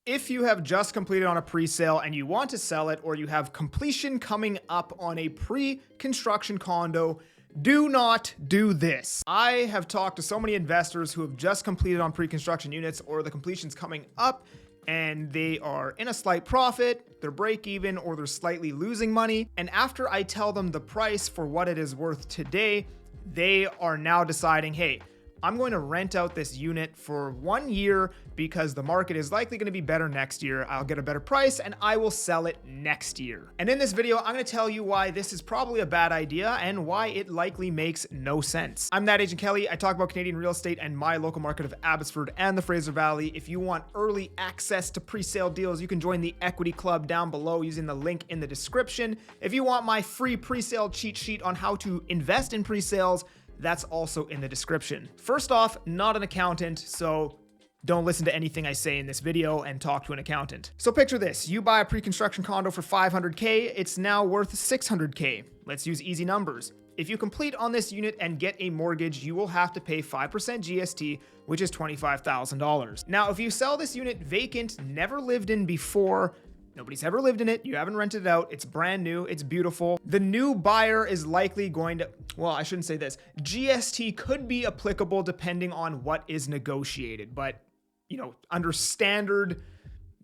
If you have just completed on a pre-sale and you want to sell it, or you have completion coming up on a pre-construction condo, do not do this. I have talked to so many investors who have just completed on pre-construction units, or the completion's coming up and they are in a slight profit, they're break even, or they're slightly losing money. And after I tell them the price for what it is worth today, they are now deciding, hey, I'm going to rent out this unit for 1 year because the market is likely going to be better next year. I'll get a better price and I will sell it next year. And in this video, I'm going to tell you why this is probably a bad idea and why it likely makes no sense. I'm that Agent Kelly. I talk about Canadian real estate and my local market of Abbotsford and the Fraser Valley. If you want early access to pre-sale deals, you can join the Equity Club down below using the link in the description. If you want my free pre-sale cheat sheet on how to invest in pre-sales, that's also in the description. First off, not an accountant, so don't listen to anything I say in this video and talk to an accountant. So picture this, you buy a pre-construction condo for $500K, it's now worth $600K. Let's use easy numbers. If you complete on this unit and get a mortgage, you will have to pay 5% GST, which is $25,000. Now, if you sell this unit vacant, never lived in before, nobody's ever lived in it, you haven't rented it out, it's brand new, it's beautiful, the new buyer is likely going to, well, I shouldn't say this, GST could be applicable depending on what is negotiated, but you know, under standard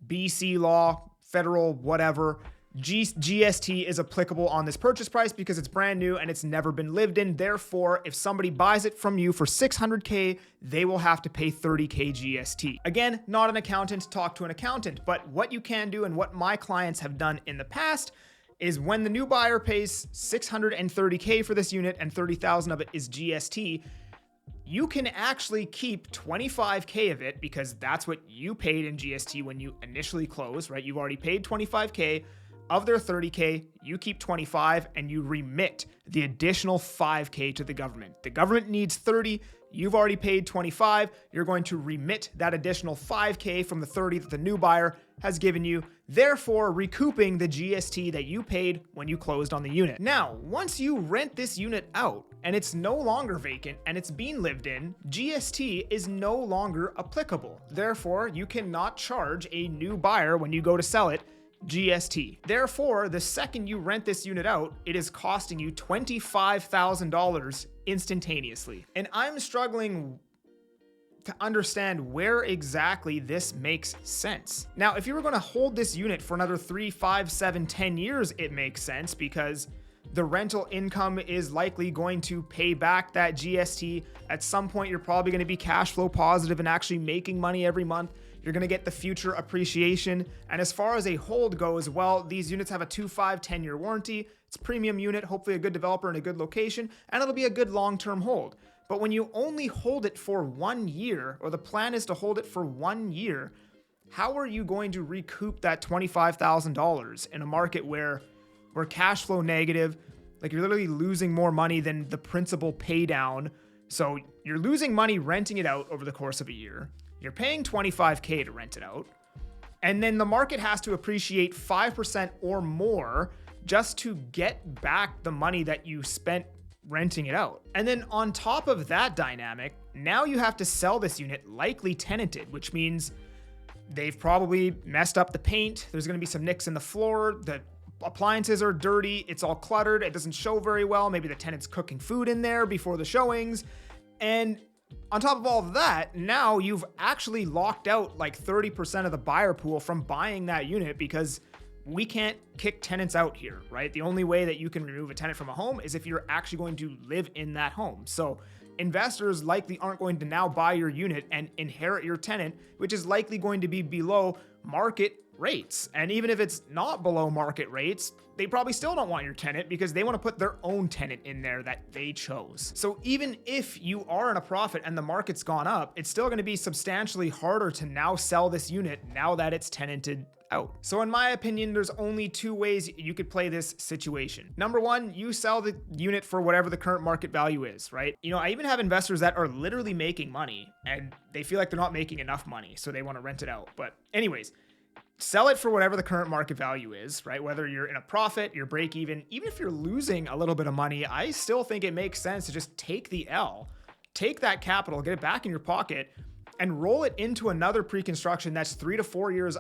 BC law, federal, whatever, GST is applicable on this purchase price because it's brand new and it's never been lived in. Therefore, if somebody buys it from you for $600K, they will have to pay $30K GST. Again, not an accountant, talk to an accountant, but what you can do and what my clients have done in the past is when the new buyer pays $630K for this unit and $30,000 of it is GST, you can actually keep $25K of it because that's what you paid in GST when you initially closed, right? You've already paid $25K. Of their $30K, you keep $25 and you remit the additional $5K to the government. The government needs $30, you've already paid $25, you're going to remit that additional $5K from the $30 that the new buyer has given you, therefore recouping the GST that you paid when you closed on the unit. Now, once you rent this unit out and it's no longer vacant and it's being lived in, GST is no longer applicable. Therefore, you cannot charge a new buyer when you go to sell it GST. Therefore, the second you rent this unit out, it is costing you $25,000 instantaneously. And I'm struggling to understand where exactly this makes sense. Now, if you were going to hold this unit for another 3, 5, 7, 10 years, it makes sense because the rental income is likely going to pay back that GST. At some point, you're probably going to be cash flow positive and actually making money every month. You're going to get the future appreciation. And as far as a hold goes, well, these units have a 2, 5, 10-year warranty. It's a premium unit, hopefully a good developer in a good location, and it'll be a good long-term hold. But when you only hold it for 1 year, or the plan is to hold it for 1 year, how are you going to recoup that $25,000 in a market where we're cash flow negative? Like, you're literally losing more money than the principal pay down. So you're losing money renting it out over the course of a year. You're paying $25K to rent it out. And then the market has to appreciate 5% or more just to get back the money that you spent renting it out. And then on top of that dynamic, now you have to sell this unit likely tenanted, which means they've probably messed up the paint. There's going to be some nicks in the floor. The appliances are dirty. It's all cluttered. It doesn't show very well. Maybe the tenant's cooking food in there before the showings. And on top of all of that, now you've actually locked out like 30% of the buyer pool from buying that unit because we can't kick tenants out here, right? The only way that you can remove a tenant from a home is if you're actually going to live in that home. So investors likely aren't going to now buy your unit and inherit your tenant, which is likely going to be below market rates. And even if it's not below market rates, they probably still don't want your tenant because they want to put their own tenant in there that they chose. So even if you are in a profit and the market's gone up, it's still going to be substantially harder to now sell this unit now that it's tenanted out. So in my opinion, there's only 2 ways you could play this situation. Number 1, you sell the unit for whatever the current market value is, right? You know, I even have investors that are literally making money and they feel like they're not making enough money, so they want to rent it out. But anyways, sell it for whatever the current market value is, right? Whether you're in a profit, you're break even if you're losing a little bit of money, I still think it makes sense to just take the L, take that capital, get it back in your pocket, and roll it into another pre-construction that's 3 to 4 years,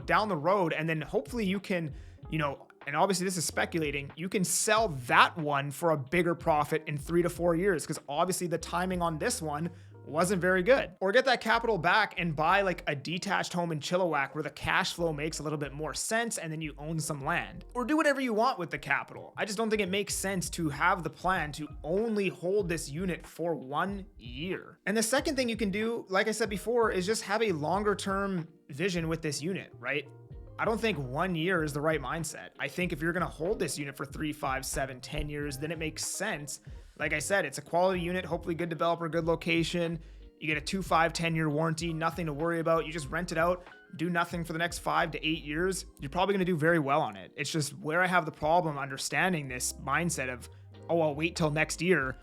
down the road. And then hopefully you can, and obviously this is speculating, you can sell that one for a bigger profit in 3 to 4 years, because obviously the timing on this one wasn't very good. Or get that capital back and buy like a detached home in Chilliwack where the cash flow makes a little bit more sense, and then you own some land. Or do whatever you want with the capital. I just don't think it makes sense to have the plan to only hold this unit for 1 year. And the second thing you can do, like I said before, is just have a longer term vision with this unit, right? I don't think 1 year is the right mindset. I think if you're gonna hold this unit for 3, 5, 7, 10 years, then it makes sense. Like I said, it's a quality unit, hopefully good developer, good location. You get a 2, 5, 10-year warranty, nothing to worry about. You just rent it out, do nothing for the next 5 to 8 years. You're probably gonna do very well on it. It's just where I have the problem understanding this mindset of, oh, I'll wait till next year,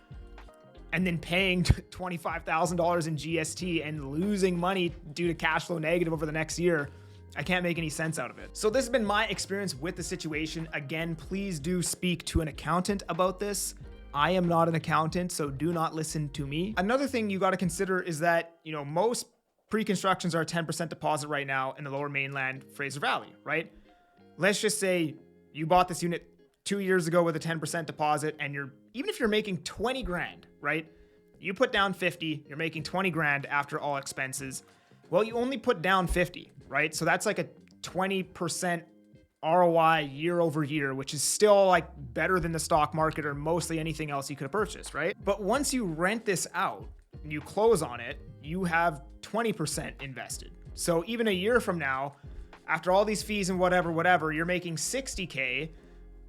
and then paying $25,000 in GST and losing money due to cash flow negative over the next year. I can't make any sense out of it. So this has been my experience with the situation. Again, please do speak to an accountant about this. I am not an accountant, so do not listen to me. Another thing you got to consider is that, most pre-constructions are a 10% deposit right now in the Lower Mainland, Fraser Valley, right? Let's just say you bought this unit 2 years ago with a 10% deposit, and even if you're making 20 grand, right? You put down 50, you're making 20 grand after all expenses. Well, you only put down 50, right? So that's like a 20% ROI year over year, which is still like better than the stock market or mostly anything else you could have purchased, right? But once you rent this out and you close on it, you have 20% invested. So even a year from now, after all these fees and whatever, you're making 60K.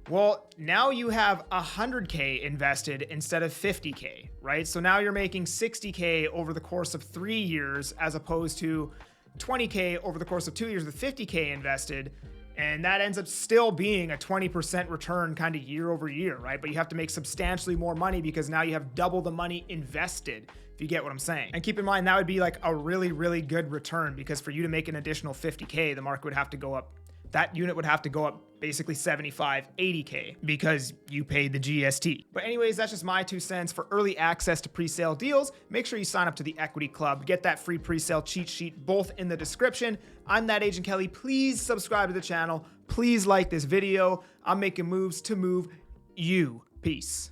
Well, now you have 100K invested instead of 50K, right? So now you're making 60K over the course of 3 years, as opposed to 20K over the course of 2 years with 50K invested. And that ends up still being a 20% return kind of year over year, right? But you have to make substantially more money because now you have double the money invested, if you get what I'm saying. And keep in mind, that would be like a really, really good return, because for you to make an additional 50K, the market would have to go up. That unit would have to go up basically 75, 80K because you paid the GST. But anyways, that's just my 2 cents. For early access to pre-sale deals, make sure you sign up to the Equity Club. Get that free pre-sale cheat sheet, both in the description. I'm that Agent Kelly. Please subscribe to the channel. Please like this video. I'm making moves to move you. Peace.